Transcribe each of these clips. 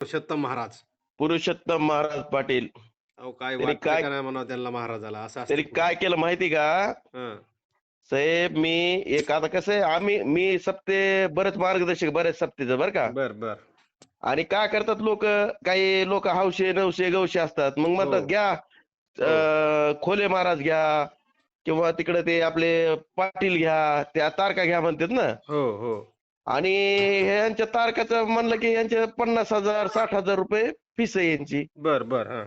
पुरुषोत्तम महाराज. पुरुषोत्तम महाराज पाटील. अहो काय त्यांनी वाटतं काय का नाही म्हणावं त्यांना महाराजाला असं त्यांनी असतं कुठं? काय केलं माहिती का हं. साहेब? मी एक आता कसं आहे, मी सप्ते बरेच मार्गदर्शक बरेच सप्तेचं बरं का. बर बर. आणि काय करतात लोक, काही लोक हौशे नवशे गवशे असतात, मग हो म्हणतात घ्या हो खोले महाराज घ्या, किंवा तिकडे ते आपले पाटील घ्या, त्या तारखा घ्या म्हणतात ना. हो हो. आणि यांच्या तारखाचं म्हणलं की यांचे 50,000 60,000 रुपये फीस आहे यांची. बर बर. हा.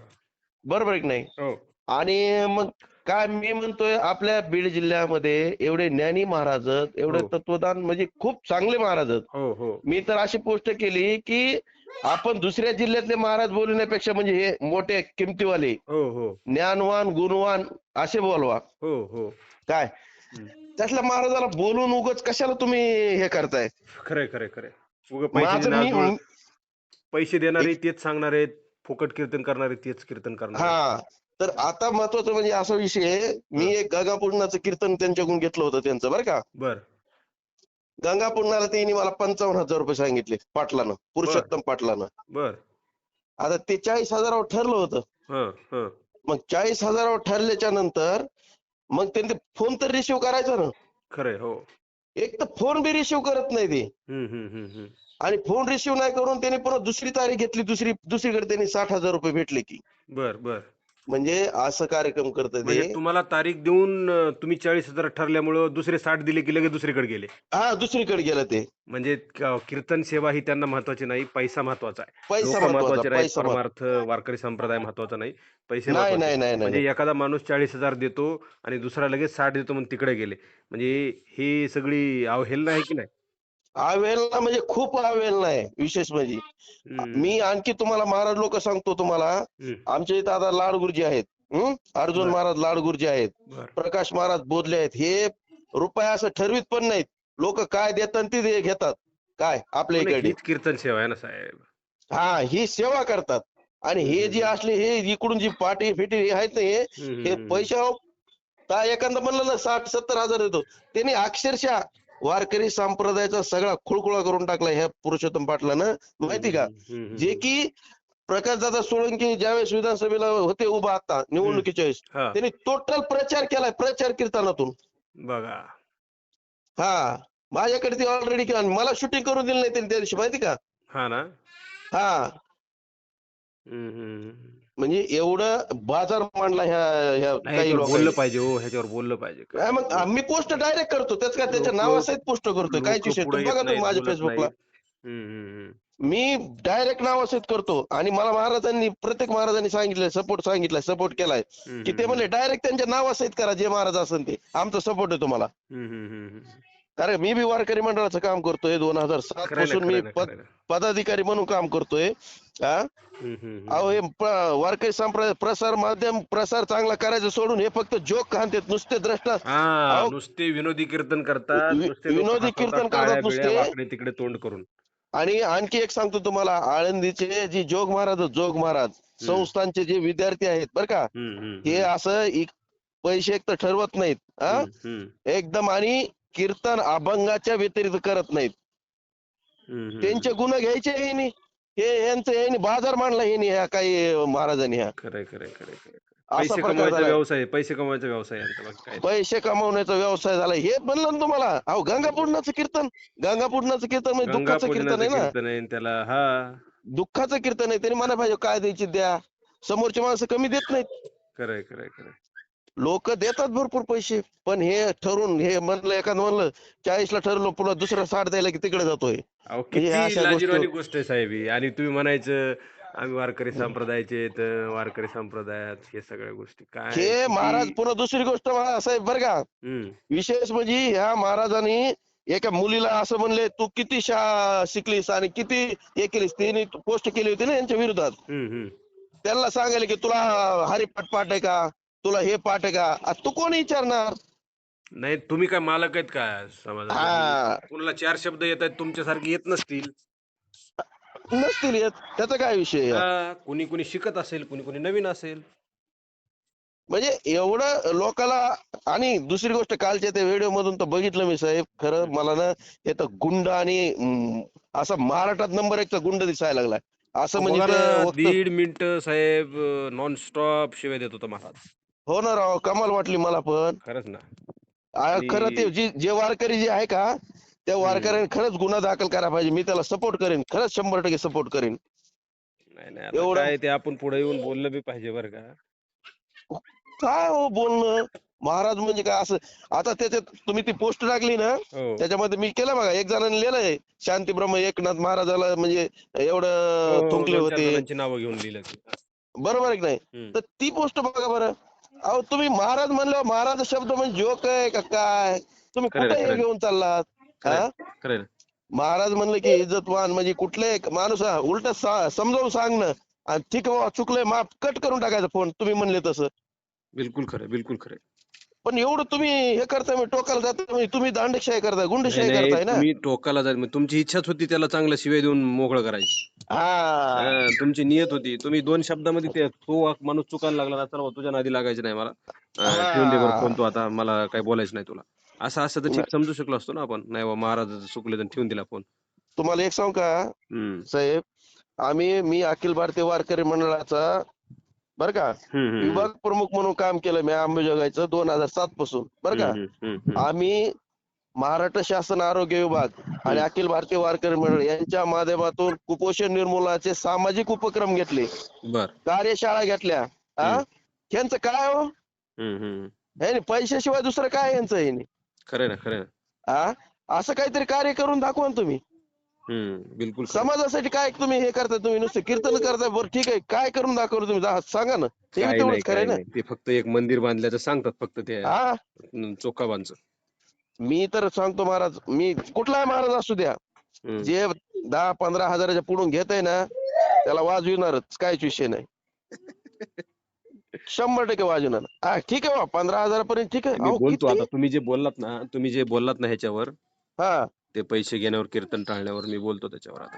बरोबर आहे की नाही? हो आणि मग काय मी म्हणतोय, आपल्या बीड जिल्ह्यामध्ये एवढे ज्ञानी महाराज आहेत, एवढे हो तत्वदान म्हणजे खूप चांगले महाराज आहेत. हो हो मी तर अशी पोस्ट केली की आपण दुसऱ्या जिल्ह्यातले महाराज बोलण्यापेक्षा म्हणजे हे मोठे किमतीवाले हो हो ज्ञानवान गुणवान असे बोलवा. हो हो. काय हं. त्यातल्या महाराजाला बोलून उगाच कशाला तुम्ही हे करताय? खरंय खरंय खरंय. उगा पैशाची माझं मी नासधूळ. पैसे देणारे एक तेच सांगणार आहेत, फुकट कीर्तन करणारे तेच कीर्तन करणार आहेत. हा तर आता महत्वाचं म्हणजे असा विषय आहे, मी हं. एक गंगापूजनाचं कीर्तन त्यांच्याकडून घेतलं होतं त्यांचं बरं का. बर गंगापूजनाला त्यांनी मला 55,000 रुपये सांगितले पाटलानं, बर पुरुषोत्तम पाटलानं. बर. आता ते 40,000वर ठरलं होतं. हं हं. मग 40,000वर ठरल्याच्या नंतर मग त्यांनी फोन तर रिसिव्ह करायचा ना. खरंय. हो. एक तर फोन बी रिसिव्ह करत नाही ते. हं हं हं हं. आणि फोन रिसिव्ह नाही करून त्यांनी परत दुसरी तारीख घेतली, दुसरीकडे त्यांनी 60,000 रुपये भेटले की. बर बर. म्हणजे असं कार्यक्रम करतं ते. म्हणजे तुम्हाला तारीख देऊन तुम्ही 40,000 ठरल्यामुळं दुसरे 60 दिले की लगेच दुसरीकडे गेले. हा दुसरीकडे गेलं ते. म्हणजे कीर्तन सेवा ही त्यांना महत्वाची नाही, पैसा महत्वाचा आहे. पैसा लोक महत्वाचा, महत्वाचे नाहीत, पैसा परमार्थ वारकरी संप्रदाय महत्वाचा नाही, पैसे नाही महत्वाचे. नाही नाही नाही म्हणजे नाही. एखादा माणूस 40,000 देतो आणि दुसरा लगेच 60 देतो म्हणून तिकडे गेले. म्हणजे ही सगळी अवहेलना आहे की नाही? अवेलना म्हणजे खूप अवेलना आहे विशेष म्हणजे. हं, मी आणखी तुम्हाला महाराज लोक सांगतो तुम्हाला. हं. आमच्या इथं आता लाडगुरुजी आहेत. अर्जुन बरं, महाराज लाडगुरुजी आहेत. बरं. प्रकाश महाराज बोधले आहेत. हे रुपया असं ठरवीत पण नाहीत. लोक काय देतात ते घेतात. काय आपल्या हो ना, इकडे. हीच कीर्तन सेवा आहे ना साहेब. हा ही सेवा करतात. आणि हं, हे हं, जे हं. असले हे इकडून जी पाटी फिटी हे आहेत ना, हे हं, हं, हे हं, हं. पैशावर काय एखादा म्हणलं ना 60-70 हजार देतो. त्यांनी अक्षरशः वारकरी संप्रदायाचा सगळा खुळखुळा करून टाकला ह्या पुरुषोत्तम पाटलानं. हं, माहिती हं, का? हं. हं, हं, जे हं. की प्रकाशदादा सोळंकी ज्यावेळेस विधानसभेला होते उभा आता हं. निवडणुकीच्या वेळेस हां. त्यांनी टोटल प्रचार केलाय, प्रचार कीर्तनातून. बघा. हा माझ्याकडे ती ऑलरेडी केला. मला शूटिंग करून दिलं नाही त्यांनी त्या दिवशी माहिती का? हां ना? हा हं, हं, हं. म्हणजे एवढं बाजार मांडला ह्या ह्या नाही, काही ह्याच्यावर बोललं लोकांनी. पाहिजे हो, ह्याच्यावर बोललं पाहिजे. हा, काय मग लोक मी पोस्ट डायरेक्ट करतो. त्याच काय त्याच्या लोक नावासहित पोस्ट करतोय. काहीच लोक विषय पुढे तुम्ही येत बघा तुम्ही नाहीत, माझ्या बोलत फेसबुकला. नाहीत. हं, हं, हं. मी डायरेक्ट नावासहित करतो. आणि मला महाराजांनी प्रत्येक महाराजांनी सांगितलंय, सपोर्ट केलाय हं, की हं, ते हं. म्हणले डायरेक्ट त्यांच्या नावासहित करा, जे महाराज असेल ते आमचा सपोर्ट आहे तुम्हाला. हं, हं, हं, हं. कारण मी बी वारकरी मंडळाचं काम करतोय 2007 खरं आहे ना, पासून खरं मी आहे ना, खरं आहे ना. पदाधिकारी म्हणून काम करतोय. हा हं, हं, अहो हं. हे वारकरी संप्रदाय प्रसार चांगला करायचं सोडून हे फक्त जोक खाणतात नुसते द्रष्टा. हां, अहो नुसते विनोदी कीर्तन करतात. नुसते लोक विनोदी हसवतात कीर्तन करतात टाळ्या-बिळ्या नुसते. वाकडे-तिकडे तोंड करून. आणि आणखी एक सांगतो तुम्हाला, आळंदीचे जे जोग महाराज हं, संस्थांचे जे विद्यार्थी आहेत बरं का, हं, हं, हे हं. असं पैसे एक तर ठरवत नाहीत. हं, हं. एकदम आणि कीर्तन अभंगाच्या व्यतिरिक्त करत नाहीत. हं, हं, त्यांचे हं. गुण घ्यायचे ह्यांनी. हे यांचं ह्यांनी बाजार मांडला ह्यांनी ह्या काही महाराजांनी ह्या. खरंय, खरंय, खरंय, खरंय. असा पैसे प्रकार कमवायचा झालाय. व्यवसाय आहे. पैसे कमवायचा व्यवसाय आहे यांचा, बाकी काही नाही. पैसे कमवण्याचा व्यवसाय झाला. हे म्हणलं ना तुम्हाला. अहो गंगापूजनाचं कीर्तन म्हणजे गंगा दुःखाचं कीर्तन पूजनाचं आहे ना. कीर्तन आहे आणि त्याला हां. दुःखाचं कीर्तन आहे. त्यांनी म्हणायला पाहिजे काय द्यायची द्या. समोरची माणसं कमी देत नाहीत. खरंय, खरंय, खरंय. लोक देतात भरपूर पैसे. पण हे ठरून हे म्हणलं, एखादं म्हणलं 40ला ठरवलं, पुन्हा दुसरा 60 द्यायला की तिकडे जातोय. अहो, म्हणजे किती ह्या अशा गोष्टी लाजिरवाणी होत. गोष्ट आहे साहेब ही. आणि तुम्ही म्हणायचं आम्ही वारकरी संप्रदायाचे आहेत, वारकरी संप्रदायात हे सगळ्या गोष्टी काय हे किती. महाराज पुन्हा दुसरी गोष्ट साहेब बरं का, हं, विशेष म्हणजे ह्या महाराजांनी एका मुलीला असं म्हणले, तू किती शिकलीस आणि किती हे केलीस. तिने पोस्ट केली होती ना यांच्या विरोधात. हं, हं. त्यांना सांगायला की तुला हरिपाठ पाठ आहे का, तुला हे पाठ आहे का. तू कोण विचारणार. नाही, तुम्ही काय मालक आहेत का समाजाचे? आणि हा कुणाला 4 शब्द येतायत तुमच्यासारखे येत नसतील. नसतील येत, त्याचा काय विषय आहे यात. हां, कुणी शिकत असेल, कुणी नवीन असेल. म्हणजे एवढं लोकाला. आणि दुसरी गोष्ट, कालच्या त्या व्हिडिओ मधून तर बघितलं मी साहेब, खरं हं. मला ना हे तर गुंड आणि असा महाराष्ट्रात नंबर 1चा गुंड दिसायला लागलाय. असं अहो म्हणजे बघा ते ना, वक्त 1.5 मिनिटं साहेब नॉन स्टॉप शिव्या देत होता महाराज. हो ना राव, कमाल वाटली मला पण. खरंच ना. खरं ते आणि जे वारकरी जे आहे का, त्या हं. वारकऱ्यांनी खरंच गुन्हा दाखल करायला पाहिजे. मी त्याला सपोर्ट करेन, खरंच 100% सपोर्ट करेन. नाही, नाही. आता एवढं काय ते आपण पुढे येऊन बोललं बी पाहिजे बरं का. काय हो बोलणं. महाराज म्हणजे काय असं. आता त्याच्यात तुम्ही ती पोस्ट टाकली ना, हो. त्याच्यामध्ये मी केलं बघा, एक जणांनी लिहिलंय शांतीब्रह्म एकनाथ महाराजाला म्हणजे हो, एवढं हो. थुंकले 2-4 होते. जणांची नावं घेऊन लिहिलं ते. बरोबर आहे की नाही? हं. तर ती पोस्ट बघा बरं. अहो तुम्ही महाराज म्हणल्यावर महाराज शब्द म्हणजे जोक आहे का काय? तुम्ही खरं कुठे आहे ना, हे खरं आहे घेऊन चाललात? ना. खरं आहे हा? ना, खरं आहे ना. महाराज म्हणलं की इज्जतवान म्हणजे कुठले माणूस उलट समजावून सांगणं आणि ठीक बाबा चुकलंय माफ कट करून टाकायचा फोन तुम्ही म्हणले तसं. बिलकुल खरं आहे, बिलकुल खरं आहे. पण एवढं तुम्ही हे करताय म्हणजे टोकाला जाताय म्हणजे तुम्ही दांडशाही करताय, नाही, गुंडशाही नाही. करताय ना. तुम्ही टोकाला जाल मग तुमची इच्छाच होती त्याला चांगलं शिव्या देऊन मोकळं करायची. हा. हां, तुमची नियत होती. तुम्ही 2 शब्दामध्ये ते तो माणूस चुकायला लागला ना, चला तुझ्या नादी लागायचं नाही मला. ठेवून दे बरं फोन हा. तू आता मला काही बोलायचं नाही तुला. असं असतं तर ठीक समजू शकलो असतो ना आपण. नाही बाबा महाराज चुकले तर ठेवून दिला फोन. तुम्हाला एक सांगू का हं. साहेब, मी अखिल भारतीय वारकरी मंडळाचा बरं का हं, हं, हं. विभाग प्रमुख म्हणून काम केलं मी अंबाजोगाईचं 2007 पासून बरं हं, का. हं, हं, हं. आम्ही महाराष्ट्र शासन आरोग्य विभाग आणि हं. अखिल भारतीय वारकरी मंडळ यांच्या माध्यमातून कुपोषण निर्मूलनाचे सामाजिक उपक्रम घेतले, बरं. कार्यशाळा घेतल्या. हा. हं. यांचं काय हो, हं, हं. हे पैशाशिवाय दुसरं काय यांचं हे नाही. खरं आहे ना, खरं आहे ना. हा. असं काहीतरी कार्य करून दाखवा ना तुम्ही. हं. बिलकुल खरं आहे. समाजासाठी काय तुम्ही हे करताय, तुम्ही नुसते कीर्तन करताय, बरं ठीक आहे, काय करून दाखवलं तुम्ही सांगा ना. ते बी काही नाही, तेवढंच खरंय काही ना. नाही. ते फक्त एक मंदिर बांधल्याचं सांगतात फक्त त्या हा. चोखाबांचं. मी तर सांगतो महाराज, मी कुठलाही महाराज असू द्या, हं. जे 10-15 हजाराच्या पुढून घेत आहे ना, त्याला वाजविणारच, काहीच विषय नाही. 100% वाजविणार. हा ठीक आहे बा, 15,000 ठीक आहे. मी अहो बोलतो किती. आता तुम्ही जे बोललात ना ह्याच्यावर, हा. ते पैसे घेण्यावर, कीर्तन टाळण्यावर मी बोलतो त्याच्यावर आता.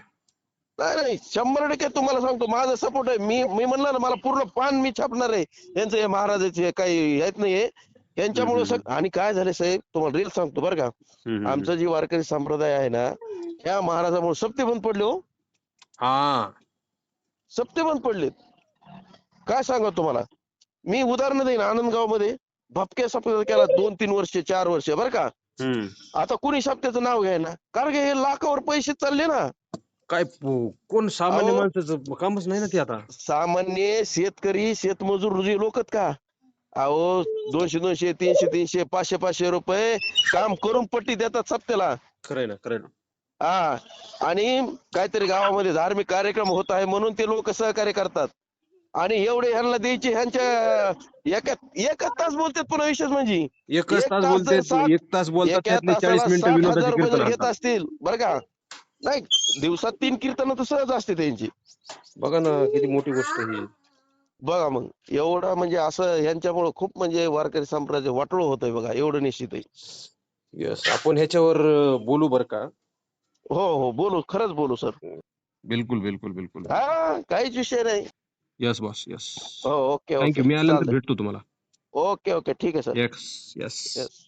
नाही नाही, 100% तुम्हाला सांगतो माझा सपोर्ट आहे. मी मी म्हणलं ना, मला पूर्ण पान मी छापणार आहे. यांचं हे महाराजाचे काही येत नाहीये. हं, यांच्यामुळे हं, हं. आणि काय झालं साहेब, तुम्हाला रील सांगतो बरं का. हं, हं, हं. आमचं जी वारकरी संप्रदाय आहे ना, त्या महाराजामुळे सप्ते बंद पडले हो. हां. सप्ते बंद पडलेत. काय सांगा तुम्हाला. मी उदाहरण देईन आनंदगावमध्ये भपक्या सप्ताह केला 2-3 वर्ष 4 वर्ष बरं का. हं. आता कुणी सप्त्याचं नाव घ्यायना, कारण की हे लाखावर पैसे चालले ना. काय कोण सामान्य अहो माणसाचं कामच नाही ना ते आता. सामान्य शेतकरी शेतमजूर जे लोक का, अहो 200-200, 300-300, 500-500 रुपये काम करून पट्टी देतात सप्त्याला. खरं आहे ना, खरं आहे ना. हा. आणि काहीतरी गावामध्ये धार्मिक कार्यक्रम होत आहे म्हणून ते लोक सहकार्य करतात. आणि एवढे ह्यांना द्यायचे, ह्यांच्या एकच तास बोलतात. पुन्हा विशेष म्हणजे एकच एक तास तास जर बोलतेत, सात 1 तास बोलतात एका त्यातले 40 तासाला मिनिटं 60,000 विनोदाचे रुपये कीर्तन जर घेत असतात. असतील बरं का. नाही, दिवसात 3 कीर्तन तर सहज असते त्यांची. बघा ना किती मोठी गोष्ट ही. बघा मग एवढं म्हणजे असं ह्यांच्यामुळे खूप म्हणजे वारकरी संप्रदाय वाटोळ होतंय बघा, एवढं निश्चित आहे. येस, आपण ह्याच्यावर बोलू बरं का. हो हो, बोलू, खरंच बोलू सर. बिलकुल, बिलकुल, बिलकुल. हा, काहीच विषय नाही. Yes boss, yes. हो, ओके थँक ओके यू. मी आल्यानंतर चालतंय. भेटतो तुम्हाला. ओके ओके, ठीक आहे सर. Yes, yes. येस.